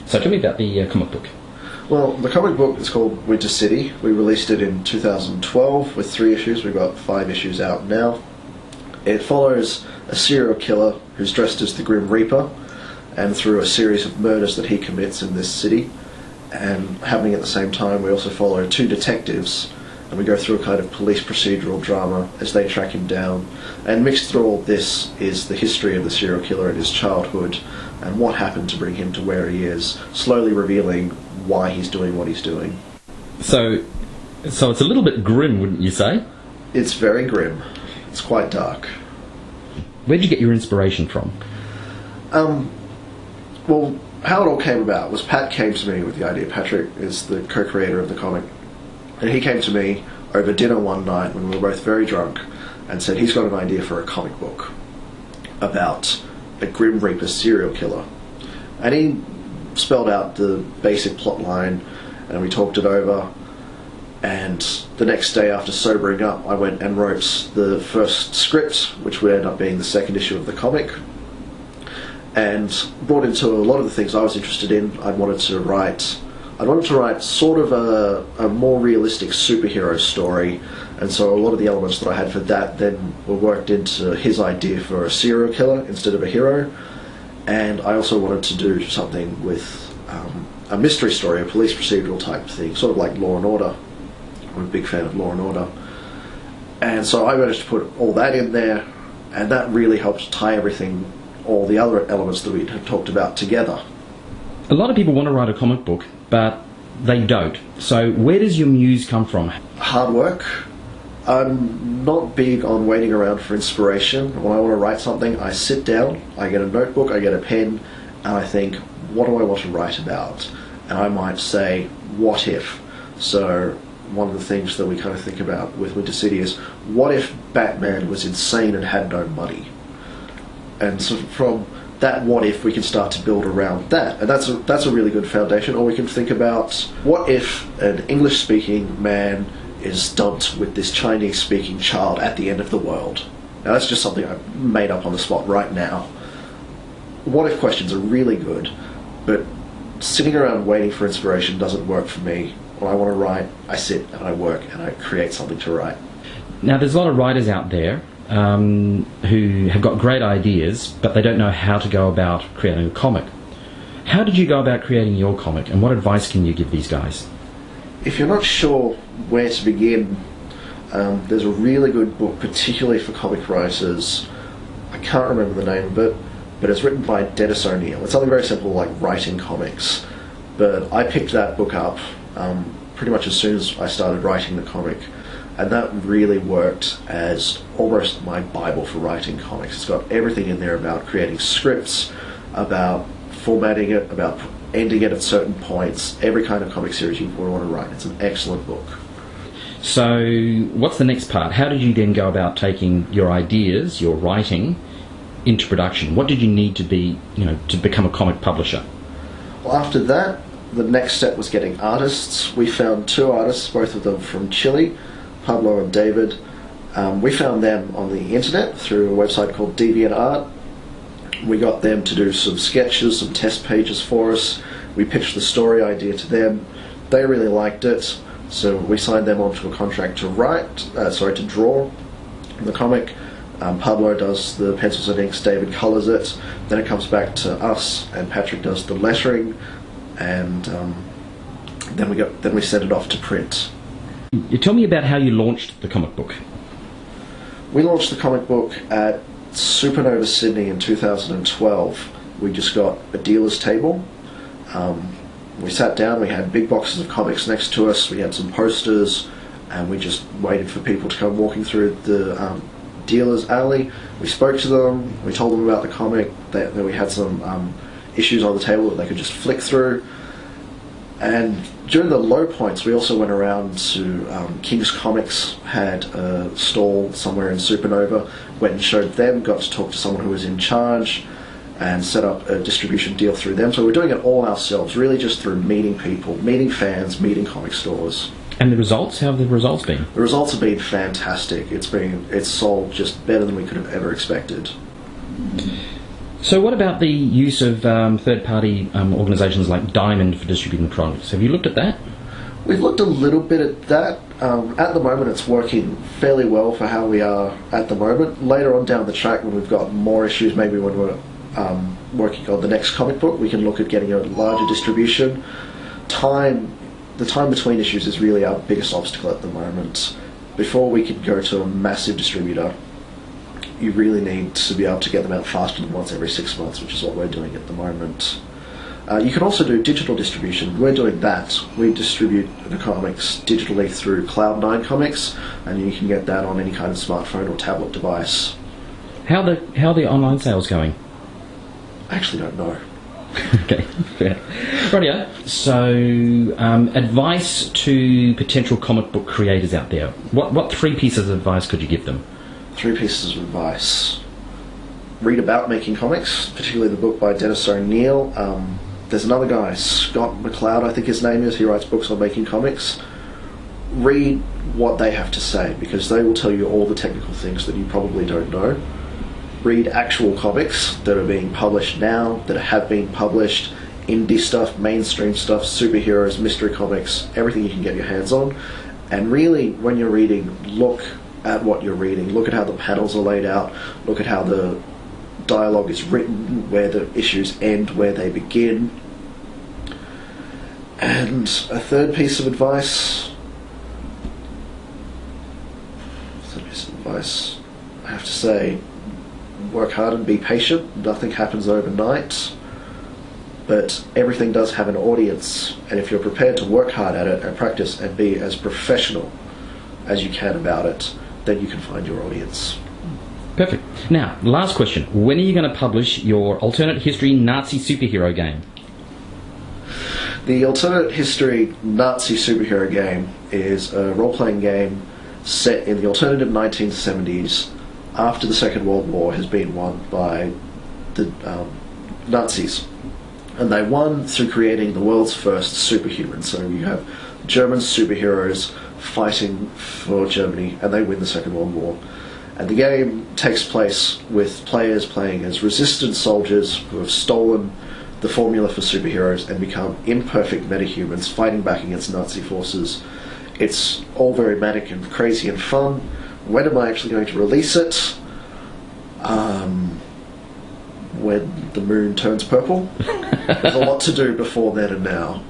So tell me about the comic book. Well, the comic book is called Winter City. We released it in 2012 with 3 issues. We've got 5 issues out now. It follows a serial killer who's dressed as the Grim Reaper, and through a series of murders that he commits in this city. And happening at the same time, we also follow 2 detectives, and we go through a kind of police procedural drama as they track him down. And mixed through all this is the history of the serial killer in his childhood, and what happened to bring him to where he is, slowly revealing why he's doing what he's doing. So it's a little bit grim, wouldn't you say? It's very grim. It's quite dark. Where did you get your inspiration from? Well, how it all came about was Pat came to me with the idea. Patrick is the co-creator of the comic. And he came to me over dinner one night when we were both very drunk and said he's got an idea for a comic book about a Grim Reaper serial killer. And he spelled out the basic plot line, and we talked it over. And the next day, after sobering up, I went and wrote the first script, which would end up being the second issue of the comic, and brought into a lot of the things I was interested in. I wanted to write sort of a more realistic superhero story, and so a lot of the elements that I had for that then were worked into his idea for a serial killer instead of a hero. And I also wanted to do something with a mystery story, a police procedural type thing, sort of like Law and Order. I'm a big fan of Law and Order. And so I managed to put all that in there, and that really helped tie everything, all the other elements that we had talked about, together. A lot of people want to write a comic book, but they don't. So where does your muse come from? Hard work. I'm not big on waiting around for inspiration. When I want to write something, I sit down, I get a notebook, I get a pen, and I think, what do I want to write about? And I might say, what if? So one of the things that we kind of think about with Winter City is, what if Batman was insane and had no money? And so from that what if, we can start to build around that. And that's a really good foundation. Or we can think about, what if an English-speaking man is dumped with this Chinese-speaking child at the end of the world? Now that's just something I've made up on the spot right now. What if questions are really good, but sitting around waiting for inspiration doesn't work for me. When I want to write, I sit and I work and I create something to write. Now there's a lot of writers out there who have got great ideas, but they don't know how to go about creating a comic. How did you go about creating your comic, and what advice can you give these guys? If you're not sure where to begin, there's a really good book, particularly for comic writers. I can't remember the name of it, but it's written by Dennis O'Neill. It's something very simple, like writing comics. But I picked that book up pretty much as soon as I started writing the comic, and that really worked as almost my Bible for writing comics. It's got everything in there about creating scripts, about formatting it, about ending it at certain points, every kind of comic series you want to write. It's an excellent book. So what's the next part? How did you then go about taking your ideas, your writing, into production? What did you need to be, to become a comic publisher? Well, after that, the next step was getting artists. We found 2 artists, both of them from Chile, Pablo and David. We found them on the internet through a website called DeviantArt. We got them to do some sketches, some test pages for us. We pitched the story idea to them. They really liked it, so we signed them onto a contract to draw the comic. Pablo does the pencils and inks, David colours it. Then it comes back to us, and Patrick does the lettering, and then we send it off to print. You tell me about how you launched the comic book. We launched the comic book at Supernova Sydney in 2012. We just got a dealer's table. We sat down, we had big boxes of comics next to us, we had some posters, and we just waited for people to come walking through the dealer's alley. We spoke to them, we told them about the comic, that we had some issues on the table that they could just flick through. And during the low points, we also went around to King's Comics, had a stall somewhere in Supernova, went and showed them, got to talk to someone who was in charge, and set up a distribution deal through them. So we're doing it all ourselves, really just through meeting people, meeting fans, meeting comic stores. And the results? How have the results been? The results have been fantastic. It's sold just better than we could have ever expected. So what about the use of third-party organisations like Diamond for distributing comics? Have you looked at that? We've looked a little bit at that. At the moment it's working fairly well for how we are at the moment. Later on down the track, when we've got more issues, maybe when we're working on the next comic book, we can look at getting a larger distribution. The time between issues is really our biggest obstacle at the moment. Before we could go to a massive distributor, you really need to be able to get them out faster than once every 6 months, which is what we're doing at the moment. You can also do digital distribution. We're doing that. We distribute the comics digitally through Cloud9 Comics, and you can get that on any kind of smartphone or tablet device. How are the online sales going? I actually don't know. Okay, fair. Rightio. So, advice to potential comic book creators out there. What 3 pieces of advice could you give them? 3 pieces of advice. Read about making comics, particularly the book by Dennis O'Neill. There's another guy, Scott McCloud, I think his name is. He writes books on making comics. Read what they have to say, because they will tell you all the technical things that you probably don't know. Read actual comics that are being published now, that have been published, indie stuff, mainstream stuff, superheroes, mystery comics, everything you can get your hands on. And really, when you're reading, look at what you're reading. Look at how the panels are laid out. Look at how the dialogue is written, where the issues end, where they begin. And a third piece of advice, I have to say, work hard and be patient. Nothing happens overnight, but everything does have an audience, and if you're prepared to work hard at it and practice and be as professional as you can about it, then you can find your audience. Perfect. Now, last question. When are you going to publish your alternate history Nazi superhero game? The alternate history Nazi superhero game is a role-playing game set in the alternative 1970s after the Second World War has been won by the Nazis. And they won through creating the world's first superhumans. So you have German superheroes fighting for Germany, and they win the Second World War. And the game takes place with players playing as resistance soldiers who have stolen the formula for superheroes and become imperfect metahumans fighting back against Nazi forces. It's all very manic and crazy and fun. When am I actually going to release it? When the moon turns purple. There's a lot to do before then and now.